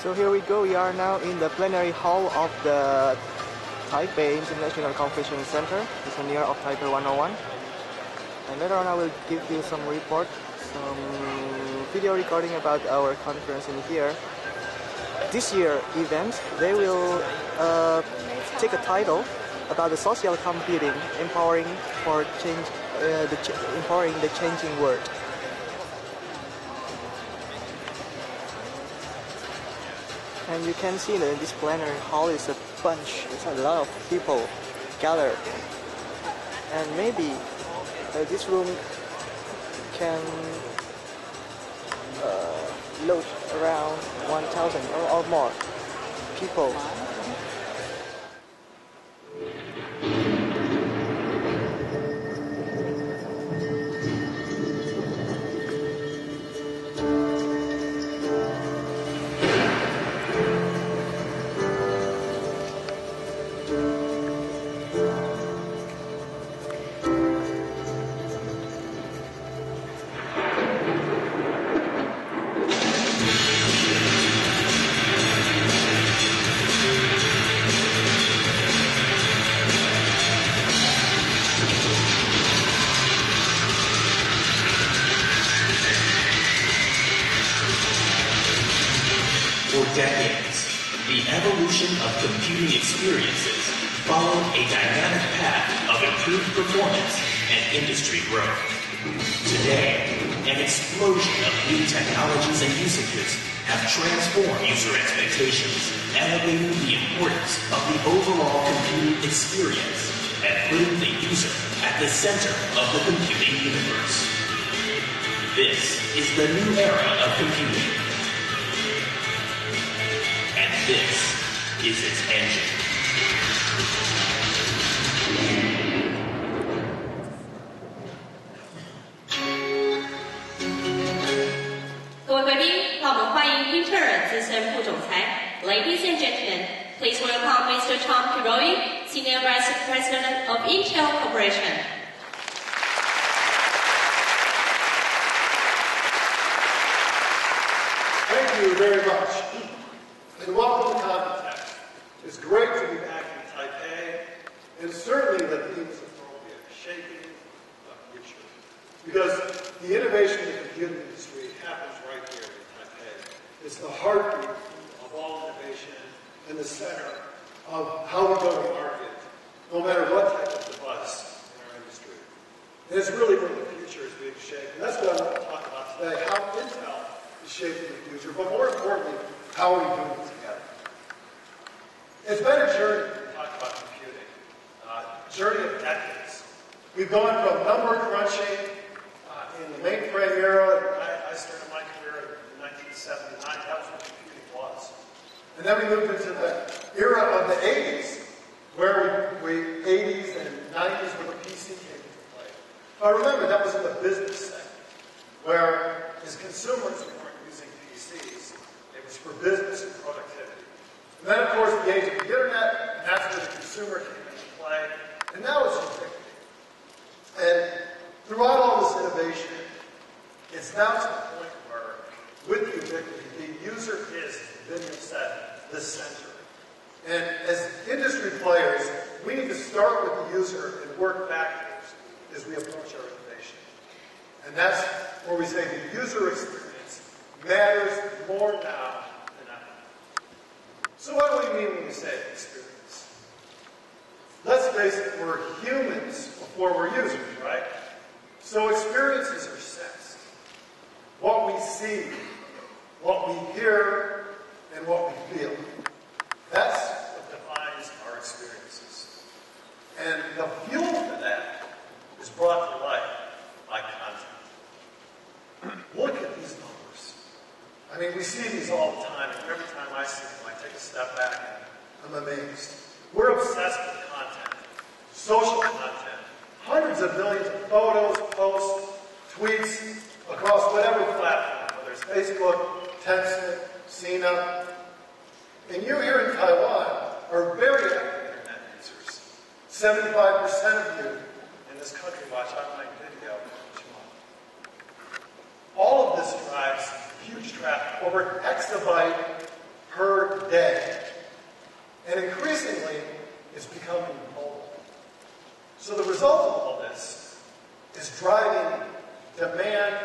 So here we go, we are now in the plenary hall of the Taipei International Convention Center. It's near of Taipei 101. And later on I will give you some report, some video recording about our conference in here. This year event, they will take a title about the social computing, empowering for change, empowering the changing world. And you can see that this plenary hall is a bunch, it's a lot of people gathered. And maybe this room can load around 1,000 or more people. For decades, the evolution of computing experiences followed a dynamic path of improved performance and industry growth. Today, an explosion of new technologies and usages have transformed user expectations, elevating the importance of the overall computing experience and putting the user at the center of the computing universe. This is the new era of computing. And this is its engine. 各位贵宾，让我们欢迎英特尔资深副总裁 Ladies and gentlemen, please welcome Mr. Tom Piroi, Senior Vice President of Intel Corporation. Thank you very much. And welcome to Computex. It's great to be back in Taipei, and certainly the theme is appropriate, shaping the future. Because the innovation in the computing industry happens right here in Taipei. It's the heartbeat of all innovation and the center of how we go to market, no matter what type of device in our industry. And it's really where the future is being shaped. And that's what I want to talk about today, how Intel is shaping the future, but more importantly, how are we doing it together? It's been a journey to talk about computing, a journey of decades. We've gone from number crunching in the mainframe era. I started my career in 1979. That was what computing was. And then we moved into the era of the 80s, where 80s and 90s where the PC came into play. Now remember, that was in the business segment, where as consumers we weren't using PCs. It was for business and productivity. And then, of course, the age of the internet, and that's where the consumer came into play. And now it's ubiquity. And throughout all this innovation, it's now to the point where, with ubiquity, the user is, as Vinny said, the center. And as industry players, we need to start with the user and work backwards as we approach our innovation. And that's where we say the user experience matters more now than ever. So what do we mean when we say experience? Let's face it, we're humans before we're users, right? So experiences are sensed. What we see, what we hear, and what we feel. That's what defines our experiences. And the fuel for that is brought to life by content. Look at these numbers. I mean, we see these all the time, and every time I see them, I take a step back and I'm amazed. We're obsessed with content, social content, hundreds of millions of photos, posts, tweets across whatever platform, whether it's Facebook, Tencent, Sina. And you here in Taiwan are very active internet users. 75% of you in this country watch online video each month. All of this drives huge traffic, over exabyte per day. And increasingly, it's becoming mobile. So the result of all this is driving demand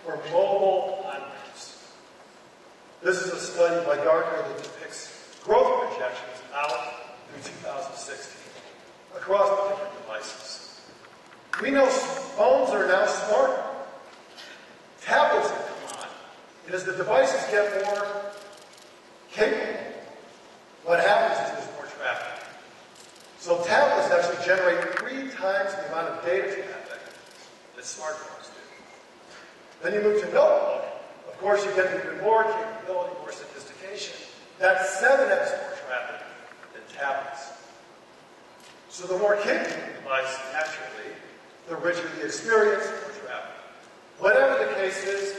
for mobile on-ramps. This is a study by Gartner that depicts growth projections out through 2016 across the different devices. We know phones are now smarter. Tablets have come on. And as the devices get more capable, what happens is there's more traffic. So tablets actually generate 3 times the amount of data traffic that smartphones do. Then you move to notebook. Of course, you get even more capability, more sophistication. That's 7x more traffic than tablets. So the more capable the device, naturally, the richer the experience, more traffic. Whatever the case is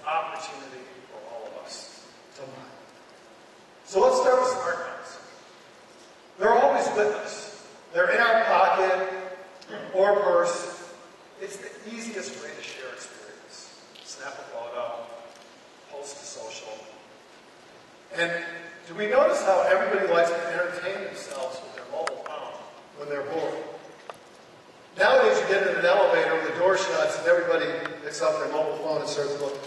opportunity for all of us to mine. So let's start with smartphones. They're always with us. They're in our pocket or purse. It's the easiest way to share experience. Snap a photo, post to social. And do we notice how everybody likes to entertain themselves with their mobile phone when they're bored? Nowadays you get in an elevator and the door shuts and everybody picks up their mobile phone and starts looking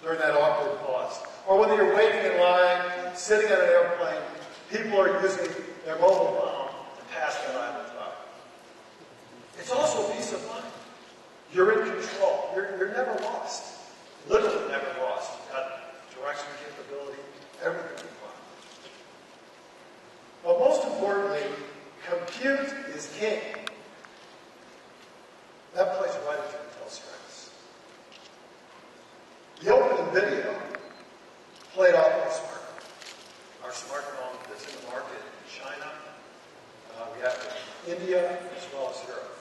during that awkward pause. Or whether you're waiting in line, sitting on an airplane, people are using their mobile phone to pass that idle time. It's also peace of mind. You're in control. You're never lost. Literally never lost. You've got direction, capability, everything you want. But most importantly, compute is king. That plays right into Intel's strengths. The opening video played off our smartphone that's in the market in China. We have it in India as well as Europe.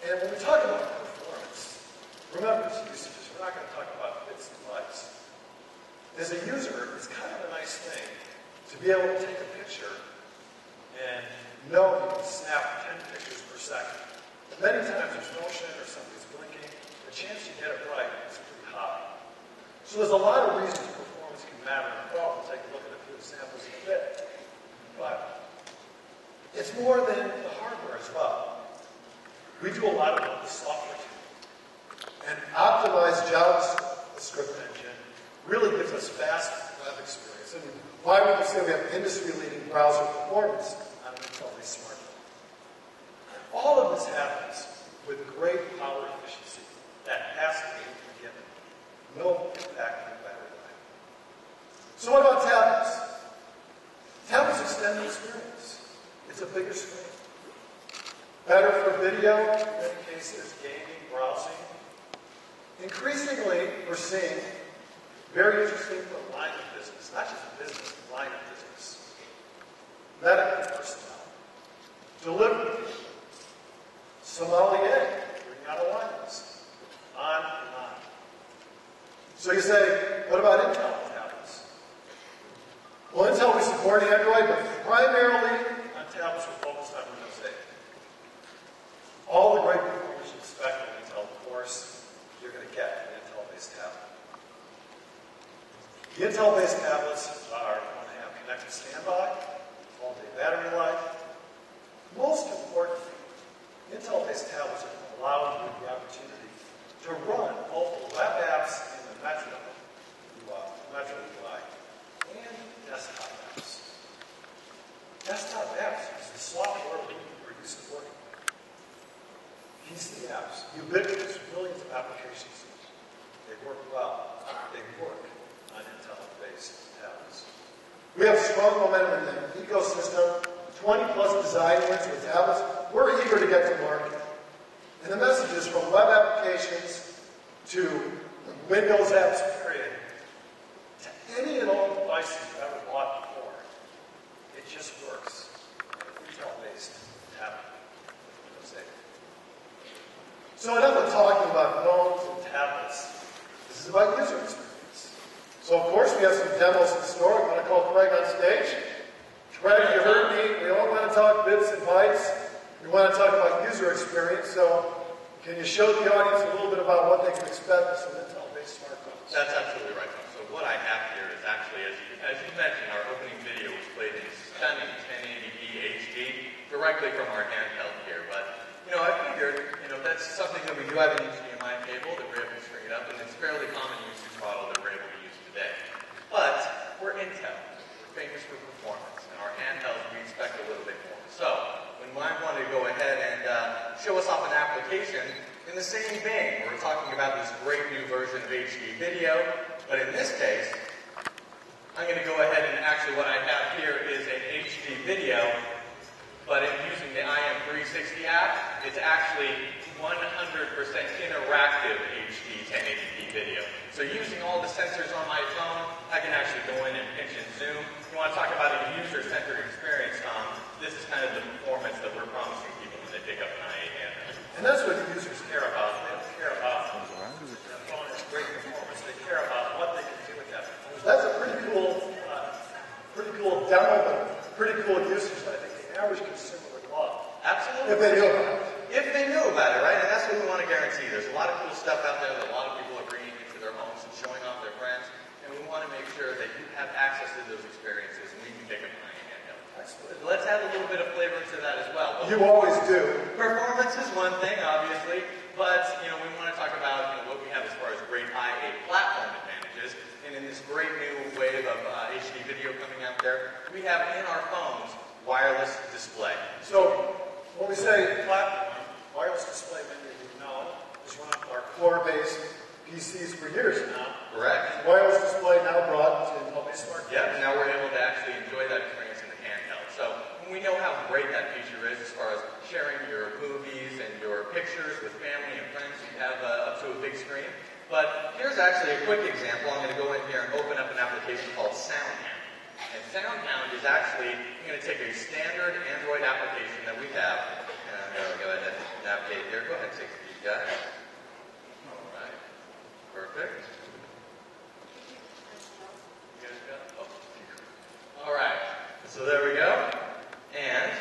And when we talk about performance, remember its usages. We're not going to talk about bits and bytes. As a user, it's kind of a nice thing to be able to take a picture and know you can snap 10 pictures per second. Many times there's motion or something's blinking. The chance you get it right is pretty high. So there's a lot of reasons performance can matter. We'll take a look at a few examples in a bit. But it's more than the hardware as well. We do a lot of what the software do. An optimized JavaScript engine really gives us fast web experience. And why would we say we have industry-leading browser performance on an Intel-based smartphone? All of this happens with great power efficiency. That has to be given. No impact on battery life. So what about tablets? Tablets extend the experience. It's a bigger screen. Better for video, in many cases, gaming, browsing. Increasingly, we're seeing very interesting for line of business, not just business, line of business. Medical personnel. Delivery. Sommelier, bring out a wine list. On and on. So you say, what about Intel tablets? Well, Intel, we support Android, but primarily on tablets we're focused on Windows 8. All the great performance you expect from Intel, of course, you're going to get an Intel-based tablet. The Intel-based tablets are going to have connected standby, all-day battery life. Most importantly, Intel-based tablets are going to allow you the opportunity to run both the web apps in the Metro UI and desktop apps. Desktop apps is the software we're used to working with. PC apps, ubiquitous, millions of applications. They work well. They work on Intel-based tablets. We have strong momentum in the ecosystem. 20+ design wins with tablets. We're eager to get to market. And the messages from web applications to Windows apps, period, to any and all devices you've ever bought before, it just works. Intel-based tablet with Windows 8. So enough of talking about phones and tablets. This is about user experience. So of course we have some demos in store. I'm going to call Craig on stage. Craig, you heard me. We don't want to talk bits and bytes. We want to talk about user experience. So can you show the audience a little bit about what they can expect with some Intel-based smartphones? That's absolutely right. So what I have here is actually, as you HD video. But in this case, I'm going to go ahead and actually what I have here is an HD video, but using the IM360 app, it's actually 100% interactive HD 1080p video. So using all the sensors on my phone, I can actually go in and pinch and zoom. You want to talk about a user-centered experience, Tom? This is kind of the performance that we're promising people when they pick up an IA handheld. And that's what the users care about. They don't care about that phone has great performance. They care about what they can do with that. That's a pretty cool demo, but pretty cool usage that I think the average consumer would love. Absolutely. If they knew about it. If they knew about it, right? And that's what we want to guarantee. There's a lot of cool stuff out there that a lot of people are bringing into their homes and showing off their friends. And we want to make sure that you have access to those experiences and we can take them behind your handheld. Let's add a little bit of flavor to that as well. You always do. Performance is one thing, obviously, but we want to talk about what we have as far as great IA platform advantages. And in this great new wave of HD video coming out there, we have in our phones wireless display. So when we say platform, wireless display, many of you know, is one of our core-based PCs for years now. Correct. Wireless display now brought to public smartphones. Yeah, now we're able to actually enjoy that experience in the handheld. So we know how great that feature is as far as sharing your movies and your pictures with family and friends you have up to a big screen. But here's actually a quick example. I'm going to go in here and open up an application called SoundHound. And SoundHound is actually, I'm going to take a standard Android application that we have, and I'm going to go ahead and navigate there. Go ahead and take these guys. All right. Perfect. You guys got it? Oh. All right. So there we go. And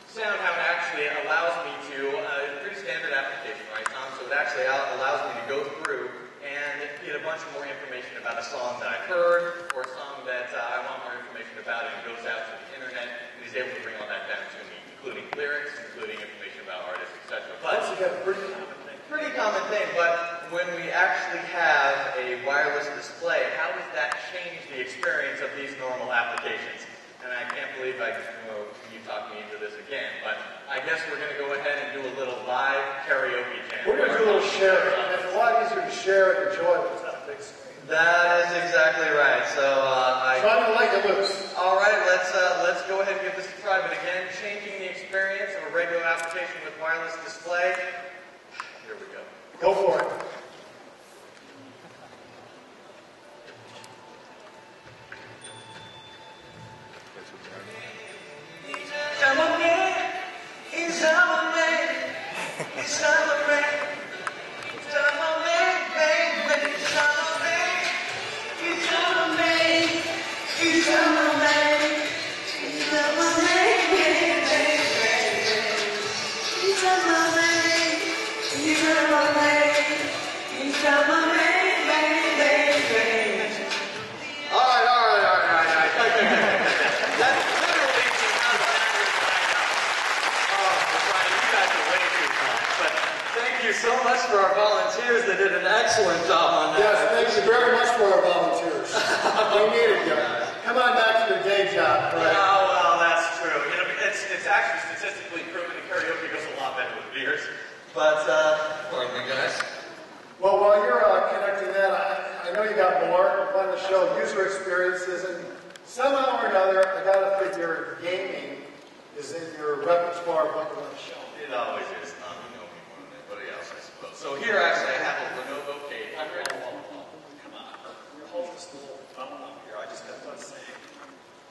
SoundHound actually allows me to, it's a pretty standard application, right, Tom? So it actually allows me to go through and get a bunch of more information about a song that I've heard or a song that I want more information about, and it goes out to the internet and is able to bring all that down to me, including lyrics, including information about artists, etc. But Once again, pretty common thing. Pretty common thing, but when we actually have a wireless display, how does that change the experience of these normal applications? And I can't believe you talked me into this again, but I guess we're going to go ahead and do a little live karaoke jam. We're going to do a little sharing. It's a lot easier to share and enjoy when it's on a big screen. That is exactly right. So I'm going to let you loose. All right, let's go ahead and give this a try. But again, changing the experience of a regular application with wireless display. Here we go. Go for it. So much for our volunteers. They did an excellent job on that. Yes, thank you very much for our volunteers. We needed you. Come on back to your day job, Craig. Oh, well, that's true. It's actually statistically proven that karaoke goes a lot better with beers. But, pardon me, guys. Well, while you're connecting that, I know you got more. You want to show user experiences, and somehow or another, I got to figure gaming is in your repertoire of what you want to show. It always is, Tom. You know me more than anybody else, I suppose. So here, actually, I have a Lenovo K100. Come on. Hold this little phone up here. I just got done saying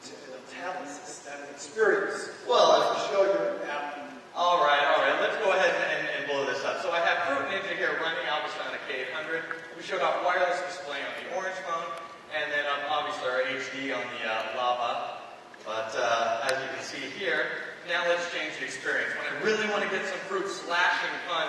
the tablets is an experience. Well, to show you an app. All right. Let's go ahead and blow this up. So I have Fruit Ninja here running obviously on a K800. We showed off wireless display on the orange phone, and then obviously our HD on the Lava. But as you can see here, now let's change the experience. When I really want to get some fruit slashing fun